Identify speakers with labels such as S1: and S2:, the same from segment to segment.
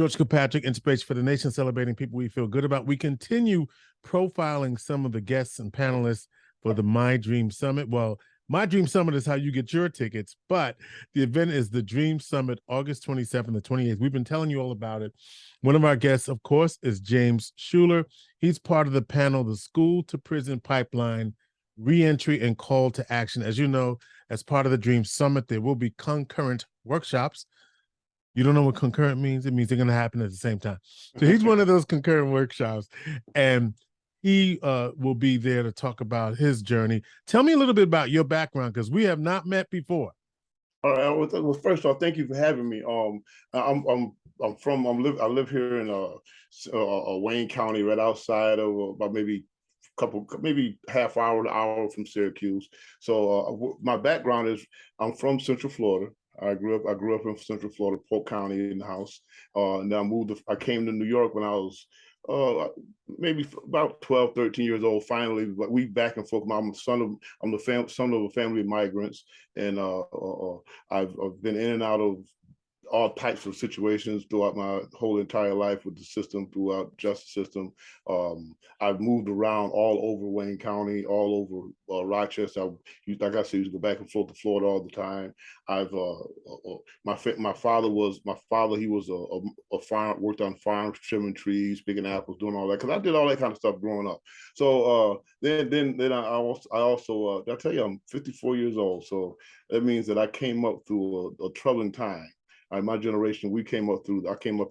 S1: George Kilpatrick, Inspiration for the Nation, celebrating people we feel good about. We continue profiling some of the guests and panelists for the My Dream Summit. Well, My Dream Summit is how you get your tickets, but the event is the Dream Summit, August 27th to 28th. We've been telling you all about it. One of our guests, of course, is James Shuler. He's part of the panel, The School to Prison Pipeline, Reentry and Call to Action. As you know, as part of the Dream Summit, there will be concurrent workshops. You don't know what concurrent means? It means they're going to happen at the same time. So he's one of those concurrent workshops, and he will be there to talk about his journey. Tell me a little bit about your background, because we have not met before.
S2: All right. Well, first off, thank you for having me. I live here in Wayne County, right outside of about maybe half hour to hour from Syracuse. So my background is I'm from Central Florida. I grew up in Central Florida, Polk County in the house. And then I came to New York when I was maybe about 12, 13 years old. Finally, but we back and forth. I'm the son of a family of migrants, and I've been in and out of all types of situations throughout my whole entire life with the system, throughout the justice system. I've moved around all over Wayne County, all over Rochester. Like I said, used to go back and forth to Florida all the time. My father, he was a farm, worked on farms, trimming trees, picking apples, doing all that. Cause I did all that kind of stuff growing up. So then I also I tell you, I'm 54 years old. So that means that I came up through a troubling time. My generation, I came up in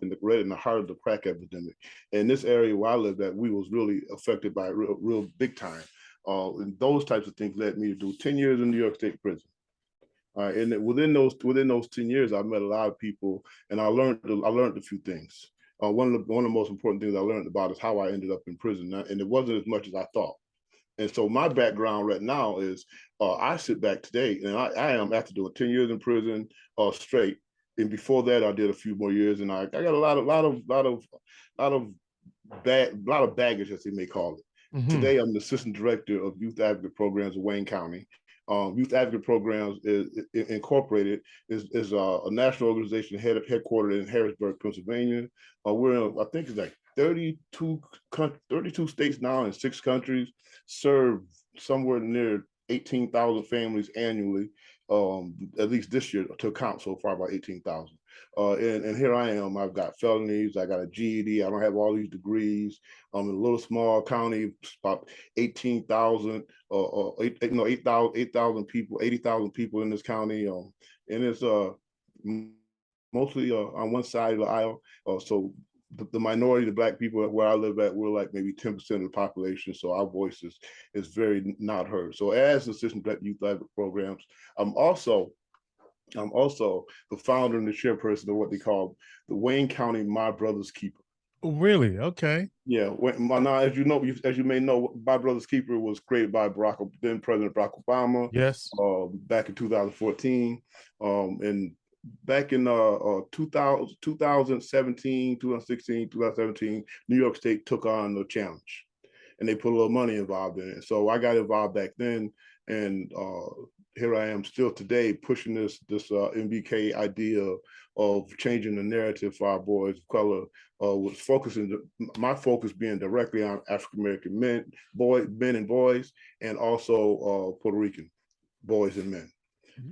S2: the heart of the crack epidemic. And this area where I lived at, we was really affected by it real big time. And those types of things led me to do 10 years in New York State prison. And within those 10 years, I met a lot of people, and I learned a few things. One of the most important things I learned about is how I ended up in prison, and it wasn't as much as I thought. And so my background right now is I sit back today, and I am after doing 10 years in prison straight. And before that, I did a few more years, and I got a lot of baggage, as they may call it. Mm-hmm. Today, I'm the assistant director of youth advocate programs in Wayne County. Youth advocate programs Incorporated is a national organization headquartered in Harrisburg, Pennsylvania. I think it's like 32 states now in 6 countries, serve somewhere near 18,000 families annually. At least this year to account so far about 18,000. And here I am. I've got felonies. I got a GED. I don't have all these degrees. I'm in a little small county, about 18,000, 8,000 people, 80,000 people in this county. And it's mostly on one side of the aisle. So the minority, the Black people where I live at, we're like maybe 10% of the population. So our voice is very not heard. So as assistant Black youth advocate programs, I'm also the founder and the chairperson of what they call the Wayne County My Brother's Keeper.
S1: Oh, really? Okay.
S2: Yeah. Now, as you may know, My Brother's Keeper was created by then President Barack Obama.
S1: Yes.
S2: Back in 2014, and back in 2017, 2016, 2017, New York State took on the challenge, and they put a little money involved in it. So I got involved back then, and here I am still today pushing this MBK idea of changing the narrative for our boys of color. My focus being directly on African American men and boys, and also Puerto Rican boys and men,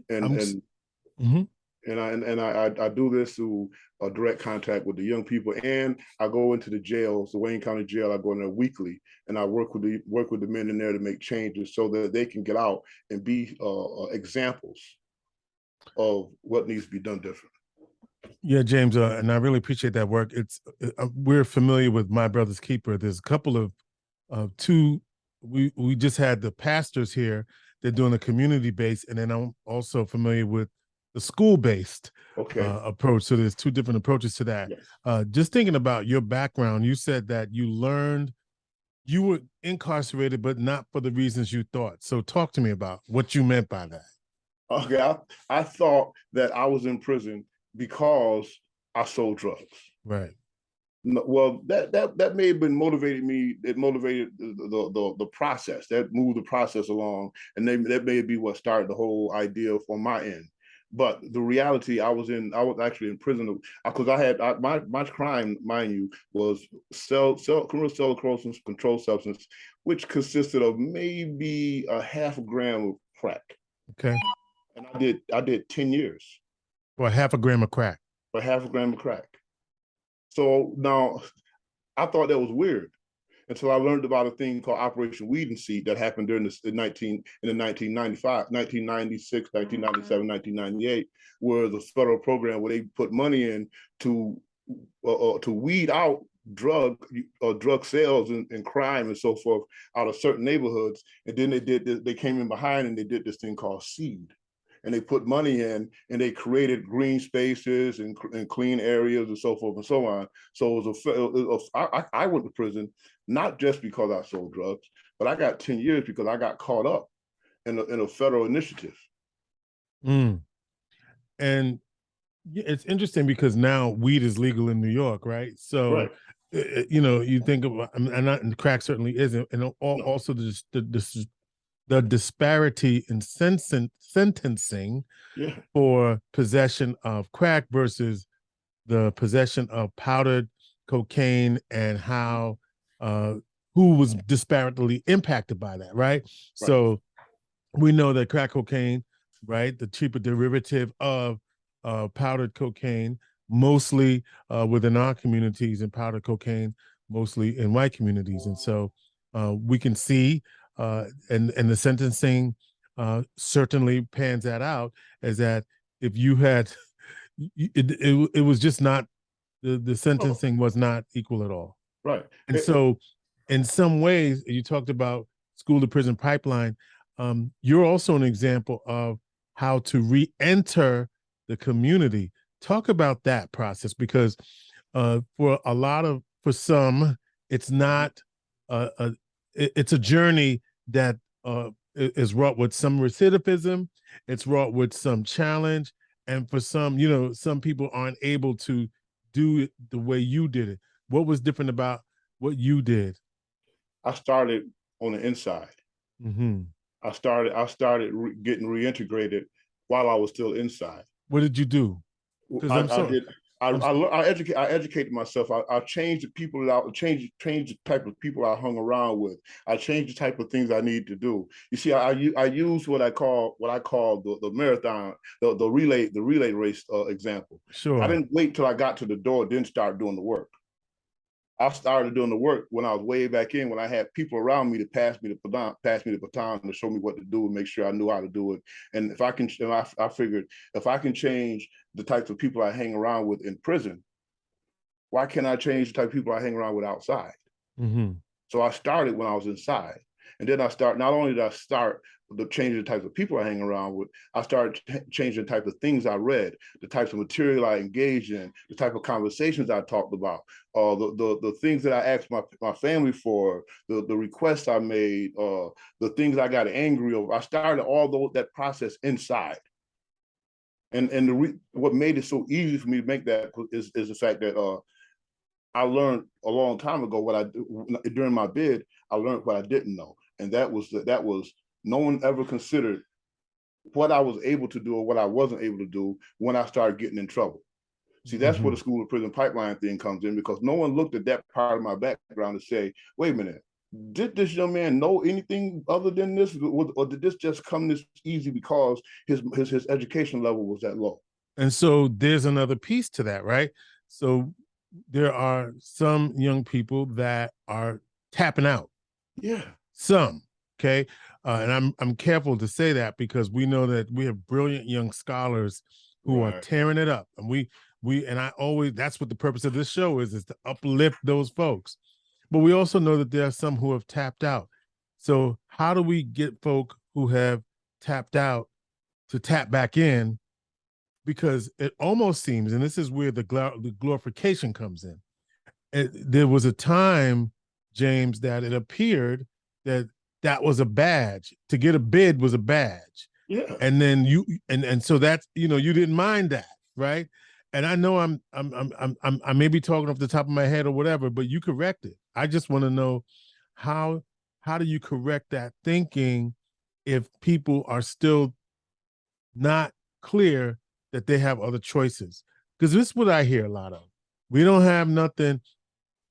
S2: and I do this through a direct contact with the young people, and I go into the jails, the Wayne County Jail. I go in there weekly, and I work with the men in there to make changes so that they can get out and be examples of what needs to be done different.
S1: Yeah, James, and I really appreciate that work. We're familiar with My Brother's Keeper. There's a couple of two. We just had the pastors here. They're doing a community-based, and then I'm also familiar with the school-based approach. So there's 2 different approaches to that. Yes. Just thinking about your background, you said that you learned you were incarcerated, but not for the reasons you thought. So talk to me about what you meant by that.
S2: Okay, I thought that I was in prison because I sold drugs.
S1: Right.
S2: Well, that may have been motivated me. It motivated the process. That moved the process along, and that may be what started the whole idea on my end. But the reality, I was actually in prison because my crime, mind you, was criminal sell controlled substance, which consisted of maybe a half a gram of crack.
S1: Okay.
S2: And I did 10 years
S1: For half a gram of crack.
S2: for half a gram of crack. So now I thought that was weird until I learned about a thing called Operation Weeden Seed that happened during the 1995, 1996, 1997, 1998, where the federal program where they put money in to weed out drug sales and crime and so forth out of certain neighborhoods. And then they came in behind and they did this thing called seed. And they put money in and they created green spaces and clean areas and so forth and so on. So I went to prison, not just because I sold drugs, but I got 10 years because I got caught up in a federal initiative.
S1: Mm. And it's interesting because now weed is legal in New York, right? So,
S2: right.
S1: You think about, and crack certainly isn't, and also the disparity in sentencing for possession of crack versus the possession of powdered cocaine, and how who was disparately impacted by that, right? So we know that crack cocaine, right, the cheaper derivative of powdered cocaine, mostly within our communities, and powdered cocaine mostly in white communities. And so we can see, and the sentencing certainly pans that out, as that if you had, it was just not, the sentencing was not equal at all.
S2: Right.
S1: And so in some ways, you talked about school to prison pipeline. You're also an example of how to re-enter the community. Talk about that process, because for some, it's not it's a journey that is wrought with some recidivism, it's wrought with some challenge, and for some, some people aren't able to do it the way you did it. What was different about what you did?
S2: I started on the inside.
S1: Mm-hmm.
S2: I started getting reintegrated while I was still inside.
S1: What did you do?
S2: I educated myself. I changed the people out, changed the type of people I hung around with. I changed the type of things I need to do. You see, I use what I call the marathon, the relay race example.
S1: Sure.
S2: I didn't wait till I got to the door, then start doing the work. I started doing the work when I was way back in, when I had people around me to pass me the baton to show me what to do and make sure I knew how to do it. And if I can, I figured if I can change the types of people I hang around with in prison, why can't I change the type of people I hang around with outside?
S1: Mm-hmm.
S2: So I started when I was inside. And then not only did I start changing the types of people I hang around with, I started changing the type of things I read, the types of material I engaged in, the type of conversations I talked about, the things that I asked my family for, the requests I made, the things I got angry over. I started that process inside. And what made it so easy for me to make that is the fact that I learned a long time ago during my bid, I learned what I didn't know. And that was no one ever considered what I was able to do or what I wasn't able to do when I started getting in trouble. See, that's where the school to prison pipeline thing comes in, because no one looked at that part of my background to say, wait a minute, did this young man know anything other than this? Or did this just come this easy because his education level was that low?
S1: And so there's another piece to that, right? So there are some young people that are tapping out.
S2: Yeah.
S1: Some, okay? And I'm careful to say that, because we know that we have brilliant young scholars who are tearing it up. And that's what the purpose of this show is to uplift those folks. But we also know that there are some who have tapped out. So how do we get folk who have tapped out to tap back in? Because it almost seems, and this is where the glorification comes in. There was a time, James, that it appeared that was a badge. To get a bid was a badge.
S2: Yeah.
S1: And then so that's, you didn't mind that, right? And I know I may be talking off the top of my head or whatever, but you correct it. I just want to know how do you correct that thinking if people are still not clear that they have other choices. Because this is what I hear a lot of. We don't have nothing.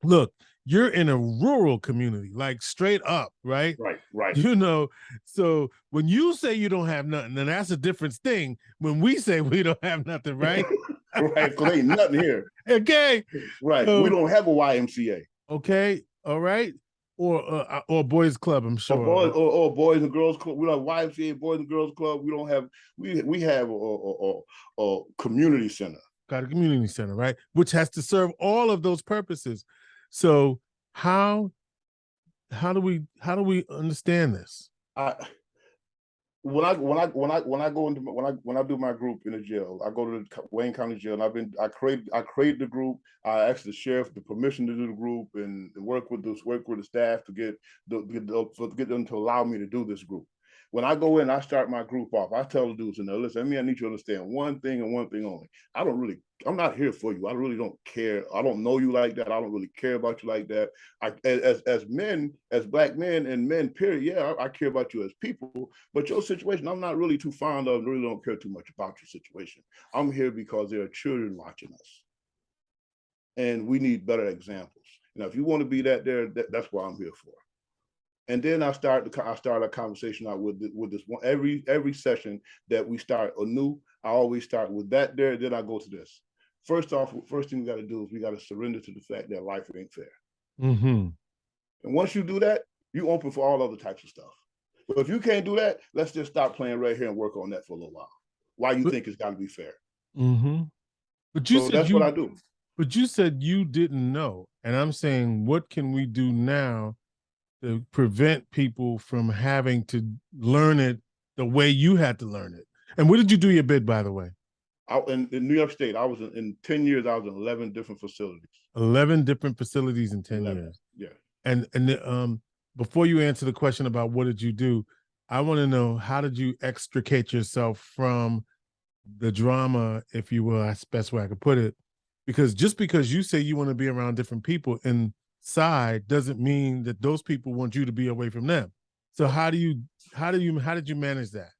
S1: Look, you're in a rural community, like straight up, right?
S2: Right.
S1: You know, so when you say you don't have nothing, then that's a different thing. When we say we don't have nothing, right?
S2: Right, because ain't nothing here.
S1: Okay.
S2: Right.
S1: So,
S2: we don't have a YMCA.
S1: okay. All right. Or boys club, I'm sure.
S2: Or boys and girls club. We don't have YMCA, boys and girls club. We don't have. We have a community center.
S1: Got a community center, right? Which has to serve all of those purposes. So how do we understand this?
S2: When I go into when I do my group in the jail, I go to the Wayne County Jail, and I create the group. I ask the sheriff the permission to do the group and work with the staff to get them to allow me to do this group. When I go in, I start my group off. I tell the dudes, listen, I need you to understand one thing and one thing only. I'm not here for you. I really don't care. I don't know you like that. I don't really care about you like that. As men, as Black men and men, period, yeah, I care about you as people, but your situation, I'm not really too fond of, really don't care too much about your situation. I'm here because there are children watching us. And we need better examples. If you want to be that's what I'm here for. And then I start a conversation out with this one. Every session that we start anew, I always start with that there. Then I go to this. First thing we got to do is we got to surrender to the fact that life ain't fair.
S1: Mm-hmm.
S2: And once you do that, you open for all other types of stuff. But if you can't do that, let's just stop playing right here and work on that for a little while. Why you think it's got to be fair?
S1: Mm-hmm. But that's what I do. But you said you didn't know, and I'm saying, what can we do now to prevent people from having to learn it the way you had to learn it? And where did you do your bid, by the way?
S2: In New York State. I was in 10 years, I was in 11 different facilities.
S1: 11 different facilities in 10 years.
S2: Yeah.
S1: And before you answer the question about what did you do, I want to know, how did you extricate yourself from the drama, if you will? That's the best way I could put it. Because just because you say you want to be around different people inside doesn't mean that those people want you to be away from them. So how did you manage that?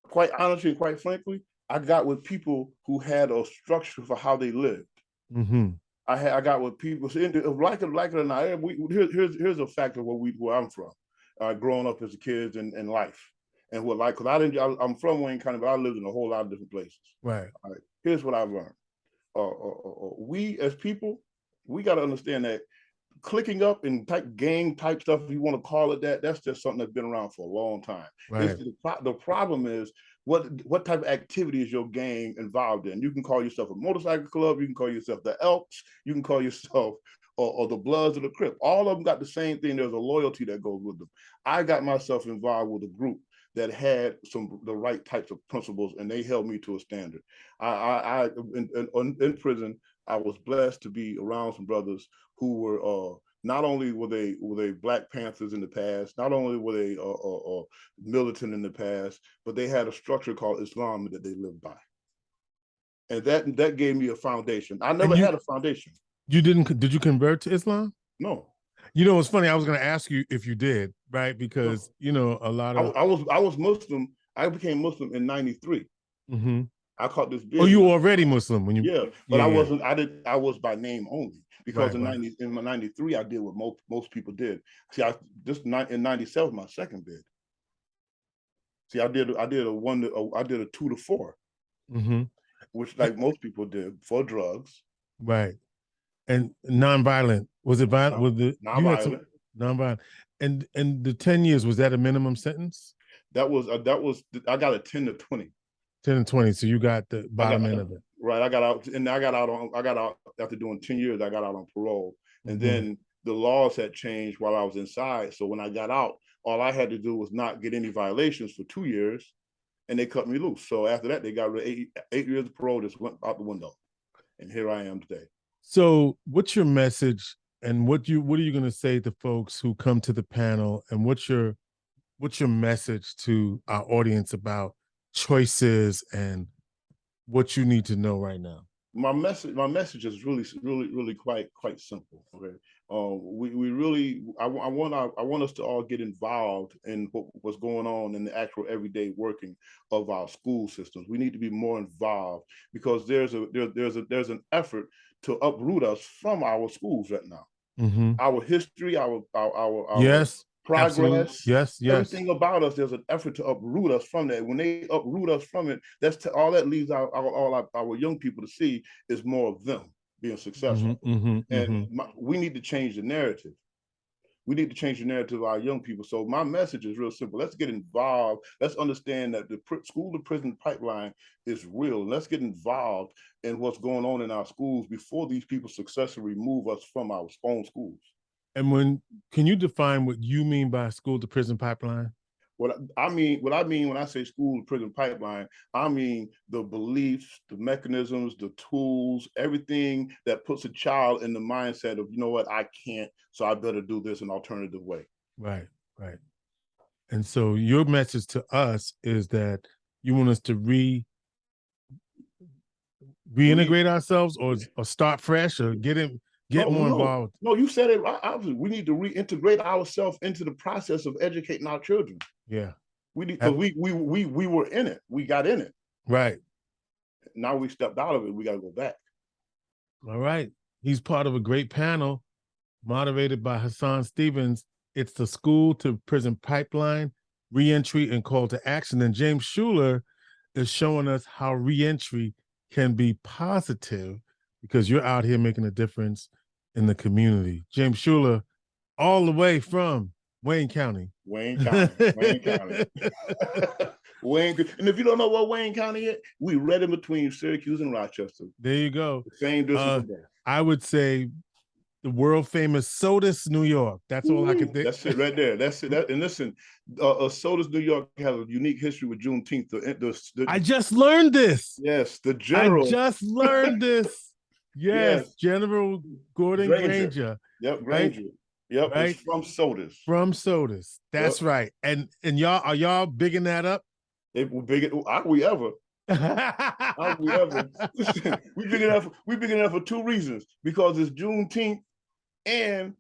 S2: Quite honestly, quite frankly, I got with people who had a structure for how they lived.
S1: Mm-hmm.
S2: I got with people, like it or not. Here's a fact of where I'm from. Growing up as a kid in life, and because I'm from Wayne County, but I lived in a whole lot of different places.
S1: Right.
S2: All right. Here's what I've learned. We as people, we got to understand that clicking up and gang type stuff, if you want to call it that, that's just something that's been around for a long time.
S1: Right.
S2: The problem is what type of activity is your gang involved in? You can call yourself a motorcycle club, you can call yourself the Elks, you can call yourself or the Bloods or the Crips. All of them got the same thing. There's a loyalty that goes with them. I got myself involved with a group that had the right types of principles, and they held me to a standard. In prison, I was blessed to be around some brothers who were not only were they Black Panthers in the past, not only were they militant in the past, but they had a structure called Islam that they lived by, and that gave me a foundation. I never had a foundation.
S1: Did you convert to Islam?
S2: No.
S1: You know, it's funny. I was going to ask you if you did, right? Because a lot of
S2: I was Muslim. I became Muslim in '93.
S1: Mm-hmm.
S2: I caught this.
S1: Oh, you were already Muslim when you?
S2: Yeah, but I wasn't. I was by name only, because in '93 I did what most people did. See, in '97 my second bid. See, I did a 2 to 4,
S1: mm-hmm.
S2: which like most people did for drugs.
S1: Right. And nonviolent. Was it violent? Was it
S2: nonviolent?
S1: Nonviolent. And the 10 years, was that a minimum sentence?
S2: That was I got a 10 to 20.
S1: 10 and 20. So you got the bottom end of it.
S2: Right. I got out after doing 10 years. I got out on parole, and then the laws had changed while I was inside. So when I got out, all I had to do was not get any violations for 2 years, and they cut me loose. So after that, they got rid of 8 years of parole. Just went out the window, and here I am today.
S1: So what's your message, and what are you going to say to folks who come to the panel, and what's your message to our audience about choices and what you need to know right now?
S2: My message is really quite simple. Okay, we really I want us to all get involved in what's going on in the actual everyday working of our school systems. We need to be more involved because there's an effort to uproot us from our schools right now.
S1: Mm-hmm.
S2: Our history, our
S1: Yes, absolutely.
S2: progress,
S1: Yes, yes.
S2: everything about us, there's an effort to uproot us from that. When they uproot us from it, all that leaves our young people to see is more of them being successful. And we need to change the narrative. We need to change the narrative of our young people. So my message is real simple. Let's get involved. Let's understand that the school to prison pipeline is real. Let's get involved in what's going on in our schools before these people successfully remove us from our own schools.
S1: And can you define what you mean by school to prison pipeline?
S2: What I mean when I say school to prison pipeline, I mean the beliefs, the mechanisms, the tools, everything that puts a child in the mindset of, you know what, I can't, so I better do this an alternative way.
S1: Right, right. And so your message to us is that you want us to reintegrate ourselves or start fresh or get more involved.
S2: No, you said it right. We need to reintegrate ourselves into the process of educating our children.
S1: Yeah.
S2: We need, because we were in it. We got in it.
S1: Right.
S2: Now we stepped out of it. We got to go back.
S1: All right. He's part of a great panel moderated by Hassan Stevens. It's the School to Prison Pipeline, Reentry and Call to Action. And James Shuler is showing us how reentry can be positive because you're out here making a difference in the community. James Shuler, all the way from Wayne County.
S2: Wayne County. And if you don't know what Wayne County is, we right in between Syracuse and Rochester.
S1: There you go.
S2: The same distance.
S1: I would say the world famous Sodus, New York. That's all I can think.
S2: That's it right there. That's it. And listen, Sodus, New York has a unique history with Juneteenth.
S1: I just learned this.
S2: Yes, the general.
S1: I just learned this. Yes, General Gordon Granger.
S2: Yep, Granger. Right? Yep, right? It's from Sodus.
S1: From Sodus. That's right. And y'all, are y'all bigging that up?
S2: Are we ever? Are we ever? Listen, we big enough for two reasons. Because it's Juneteenth, and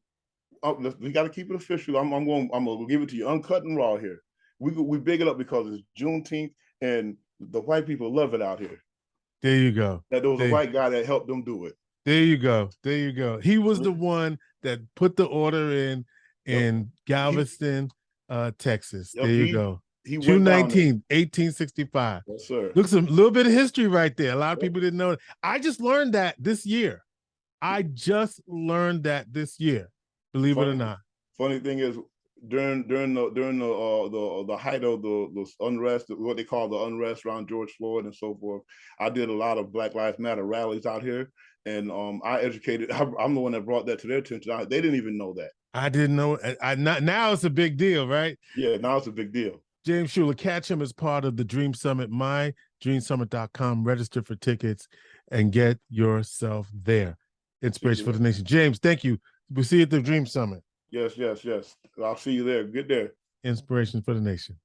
S2: we got to keep it official. I'm gonna give it to you uncut and raw here. We big it up because it's Juneteenth, and the white people love it out here.
S1: There you go.
S2: That there was a white guy that helped them do it.
S1: There you go. There you go. He was the one that put the order in Galveston, Texas. There you go. June 19th, 1865.
S2: Yes, sir.
S1: Looks a little bit of history right there. A lot of people didn't know it. I just learned that this year. Believe it or not.
S2: Funny thing is, during the height of the unrest, what they call the unrest around George Floyd and so forth, I did a lot of Black Lives Matter rallies out here, and I educated. I'm the one that brought that to their attention. They didn't even know that.
S1: I didn't know. Now it's a big deal, right?
S2: Yeah, now it's a big deal.
S1: James Shuler, catch him as part of the Dream Summit, mydreamsummit.com. Register for tickets and get yourself there. Inspiration for the nation. James, thank you. We'll see you at the Dream Summit.
S2: Yes. I'll see you there. Get there.
S1: Inspiration for the nation.